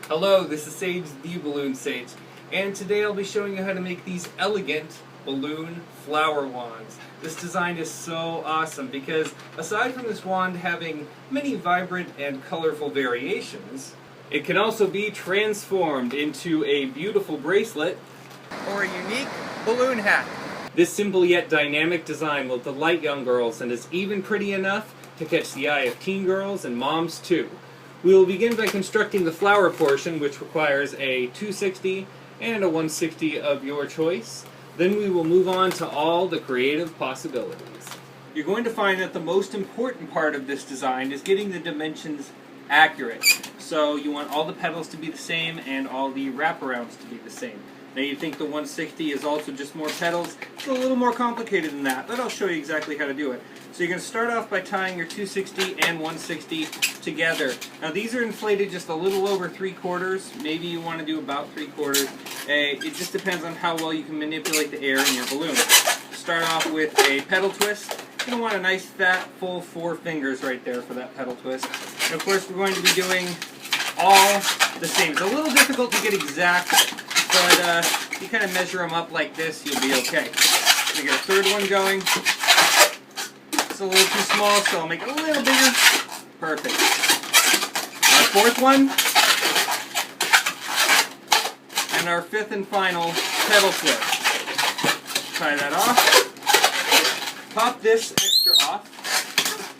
Hello, this is Sage the Balloon Sage, and today I'll be showing you how to make these elegant balloon flower wands. This design is so awesome because aside from this wand having many vibrant and colorful variations, it can also be transformed into a beautiful bracelet or a unique balloon hat. This simple yet dynamic design will delight young girls and is even pretty enough to catch the eye of teen girls and moms too. We will begin by constructing the flower portion, which requires a 260 and a 160 of your choice. Then we will move on to all the creative possibilities. You're going to find that the most important part of this design is getting the dimensions accurate. So you want all the petals to be the same and all the wraparounds to be the same. Now you think the 160 is also just more petals. It's a little more complicated than that, but I'll show you exactly how to do it. So you're going to start off by tying your 260 and 160 together. Now these are inflated just a little over 3/4. Maybe you want to do about 3/4. It just depends on how well you can manipulate the air in your balloon. Start off with a pedal twist. You're going to want a nice fat full 4 fingers right there for that pedal twist. And of course we're going to be doing all the same. It's a little difficult to get exact, but if you kind of measure them up like this, you'll be okay. We get a third one going. It's a little too small, so I'll make it a little bigger. Perfect. Our fourth one. And our fifth and final pedal twist. Tie that off. Pop this extra off.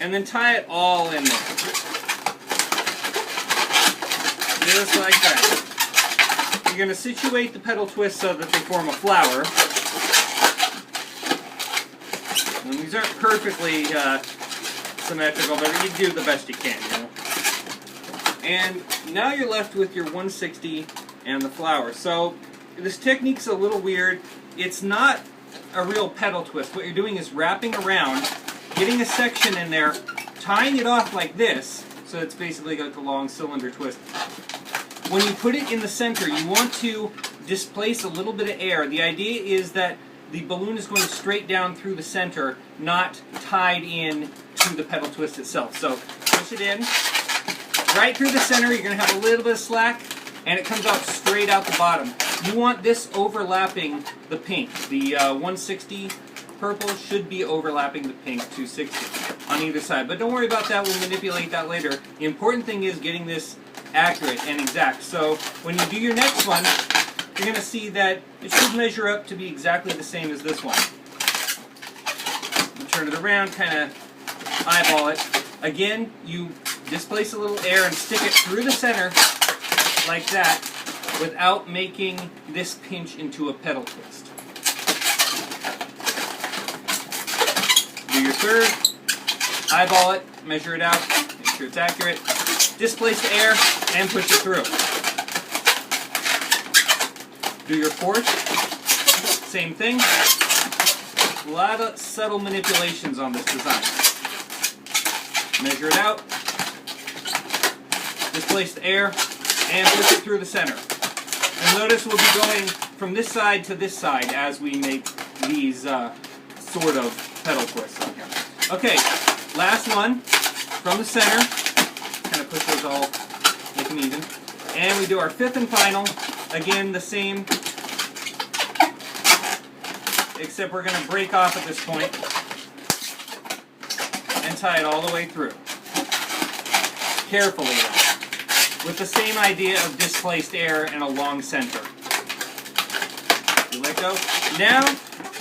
And then tie it all in there. Just like that. You're going to situate the pedal twists so that they form a flower. And these aren't perfectly symmetrical, but you do the best you can, you know. And now you're left with your 160 and the flower. So this technique's a little weird. It's not a real pedal twist. What you're doing is wrapping around, getting a section in there, tying it off like this, so it's basically like a long cylinder twist. When you put it in the center, you want to displace a little bit of air. The idea is that the balloon is going straight down through the center, not tied in to the pedal twist itself. So push it in. Right through the center, you're going to have a little bit of slack, and it comes out straight out the bottom. You want this overlapping the pink. The 160 purple should be overlapping the pink 260 on either side. But don't worry about that, we'll manipulate that later. The important thing is getting this accurate and exact. So when you do your next one, you're going to see that it should measure up to be exactly the same as this one. You turn it around, kind of eyeball it. Again, you displace a little air and stick it through the center like that without making this pinch into a pedal twist. Do your third, eyeball it, measure it out, make sure it's accurate, displace the air, and push it through. Do your fourth, same thing. A lot of subtle manipulations on this design. Measure it out, displace the air, and push it through the center. And notice we'll be going from this side to this side as we make these sort of pedal twists on here. Okay, last one from the center. Kind of push those all, make them even. And we do our fifth and final. Again, the same, except we're going to break off at this point and tie it all the way through. Carefully, though, with the same idea of displaced air and a long center. You let go. Now,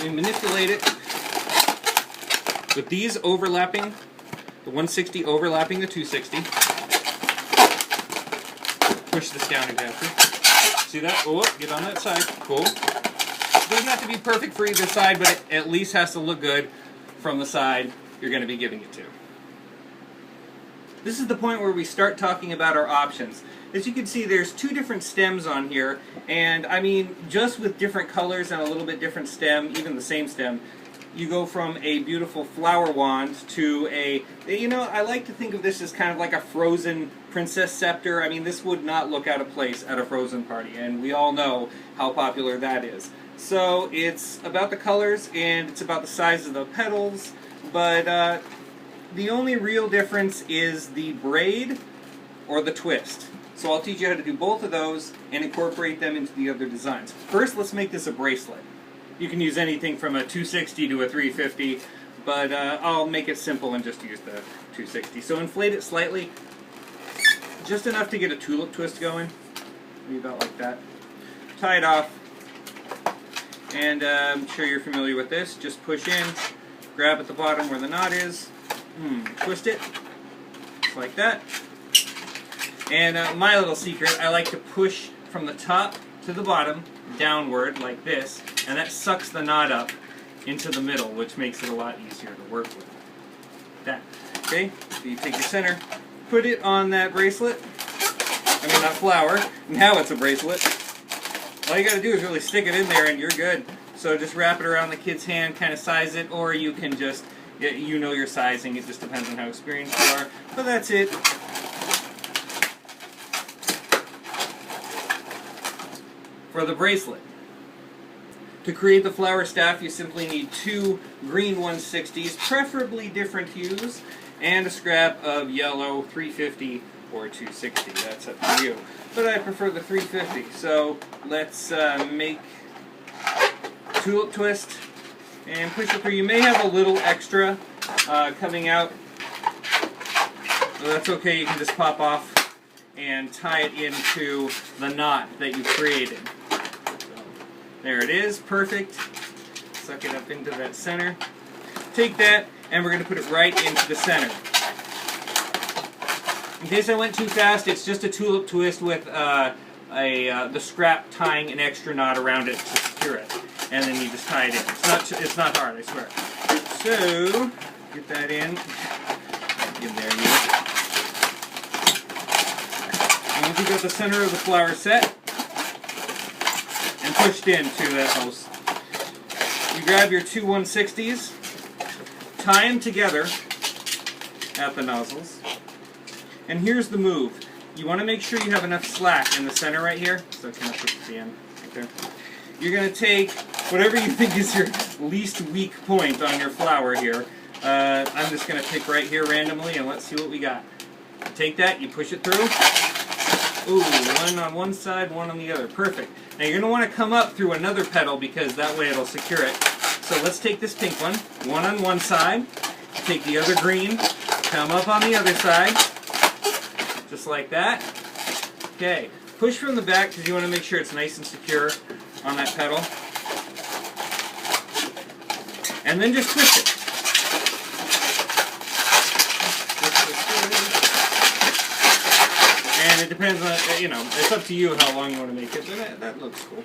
we manipulate it with these overlapping, the 160 overlapping the 260. Push this down exactly. See that? Oh, get on that side. Cool. It doesn't have to be perfect for either side, but it at least has to look good from the side you're going to be giving it to. This is the point where we start talking about our options. As you can see, there's 2 different stems on here, and I mean, just with different colors and a little bit different stem, even the same stem, you go from a beautiful flower wand to a, you know, I like to think of this as kind of like a frozen princess scepter. I mean, this would not look out of place at a Frozen party, and we all know how popular that is. So it's about the colors, and it's about the size of the petals, but the only real difference is the braid or the twist. So I'll teach you how to do both of those and incorporate them into the other designs. First, let's make this a bracelet. You can use anything from a 260 to a 350, but I'll make it simple and just use the 260. So inflate it slightly, just enough to get a tulip twist going, maybe about like that. Tie it off, and I'm sure you're familiar with this. Just push in, grab at the bottom where the knot is, twist it, just like that. And my little secret, I like to push from the top to the bottom, downward, like this, and that sucks the knot up into the middle, which makes it a lot easier to work with. That. Okay? So you take your center, put it on that bracelet, I mean that flower, now it's a bracelet. All you gotta do is really stick it in there and you're good. So just wrap it around the kid's hand, kind of size it, or you can just, you know your sizing, it just depends on how experienced you are. But that's it. For the bracelet. To create the flower staff, you simply need 2 green 160s, preferably different hues, and a scrap of yellow 350 or 260. That's up to you. But I prefer the 350. So let's make tulip twist and push it through. You may have a little extra coming out. So that's okay. You can just pop off and tie it into the knot that you created. There it is, perfect. Suck it up into that center. Take that, and we're going to put it right into the center. In case I went too fast, it's just a tulip twist with the scrap tying an extra knot around it to secure it. And then you just tie it in. It's not hard, I swear. So, get that in. In there, you. And once you've got the center of the flower set, and pushed into that hose. You grab your 2 160s, tie them together at the nozzles, and here's the move. You want to make sure you have enough slack in the center right here, so kind of push the end right there. You're going to take whatever you think is your least weak point on your flower here. I'm just going to pick right here randomly, and let's see what we got. Take that, you push it through. Ooh, one on one side, one on the other. Perfect. Now you're going to want to come up through another petal because that way it'll secure it. So let's take this pink one on one side, take the other green, come up on the other side, just like that. Okay, push from the back because you want to make sure it's nice and secure on that petal. And then just twist it. And it depends on, it's up to you how long you want to make it, but that looks cool.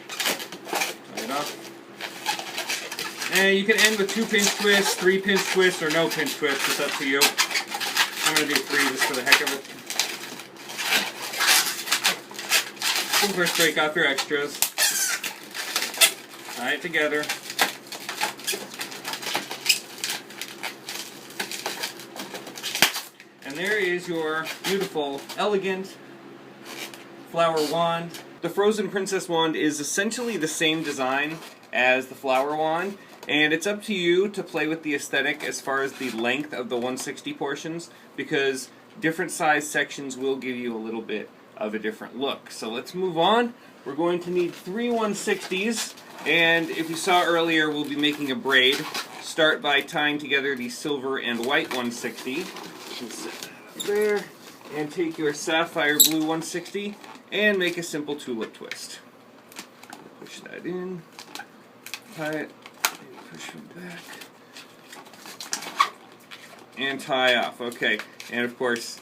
Tie it off. And you can end with 2 pinch twists, 3 pinch twists, or no pinch twists, it's up to you. I'm going to do 3 just for the heck of it. And first break off your extras. Tie it together. And there is your beautiful, elegant flower wand. The Frozen Princess wand is essentially the same design as the flower wand, and it's up to you to play with the aesthetic as far as the length of the 160 portions, because different size sections will give you a little bit of a different look. So let's move on. We're going to need 3 160s, and if you saw earlier, we'll be making a braid. Start by tying together the silver and white 160. You can set that up there, and take your sapphire blue 160 and make a simple tulip twist. Push that in, tie it, push from back, and tie off. Okay, and of course,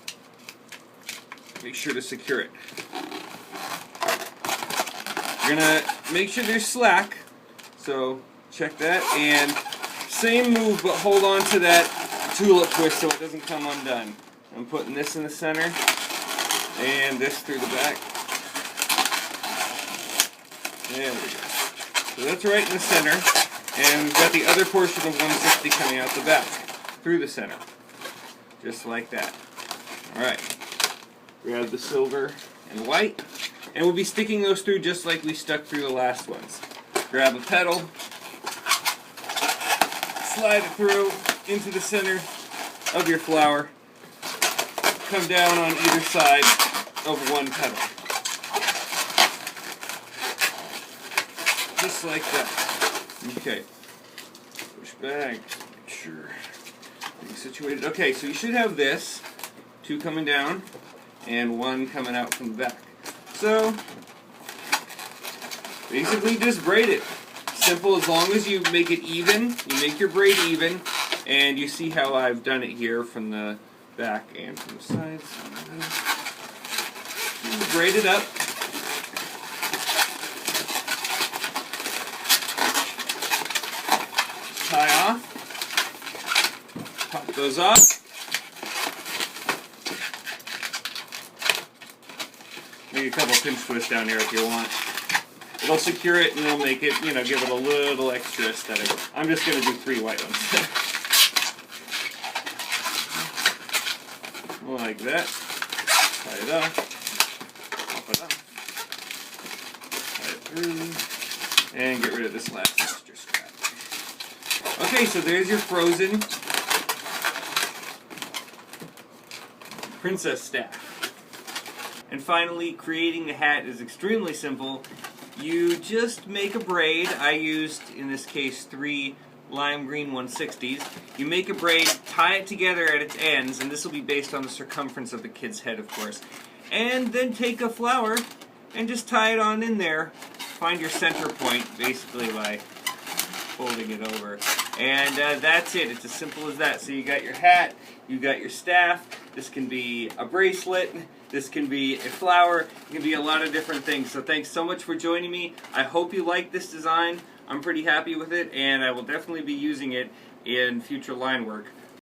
make sure to secure it. You're gonna make sure there's slack, so check that, and same move, but hold on to that tulip twist so it doesn't come undone. I'm putting this in the center, and this through the back. There we go. So that's right in the center, and we've got the other portion of 160 coming out the back, through the center. Just like that. Alright. Grab the silver and white, and we'll be sticking those through just like we stuck through the last ones. Grab a petal, slide it through into the center of your flower, come down on either side of one petal. Just like that. Okay. Push back. Make sure everything's situated. Okay, so you should have this. 2 coming down and 1 coming out from the back. So, basically just braid it. Simple, as long as you make it even, you make your braid even, and you see how I've done it here from the back and from the sides. Braid it up. Tie off. Pop those off. Maybe a couple pinch twists down here if you want. It'll secure it and it'll make it, you know, give it a little extra aesthetic. I'm just going to do 3 white ones. Like that. Tie it off. Pop it off. Tie it through. And get rid of this last extra scrap. Okay, so there's your frozen princess staff. And finally, creating the hat is extremely simple. You just make a braid. I used, in this case, 3 lime green 160s. You make a braid, tie it together at its ends, and this will be based on the circumference of the kid's head, of course. And then take a flower and just tie it on in there. Find your center point, basically, by folding it over. And that's it. It's as simple as that. So you got your hat, you got your staff. This can be a bracelet. This can be a flower. It can be a lot of different things. So thanks so much for joining me. I hope you like this design. I'm pretty happy with it, and I will definitely be using it in future line work.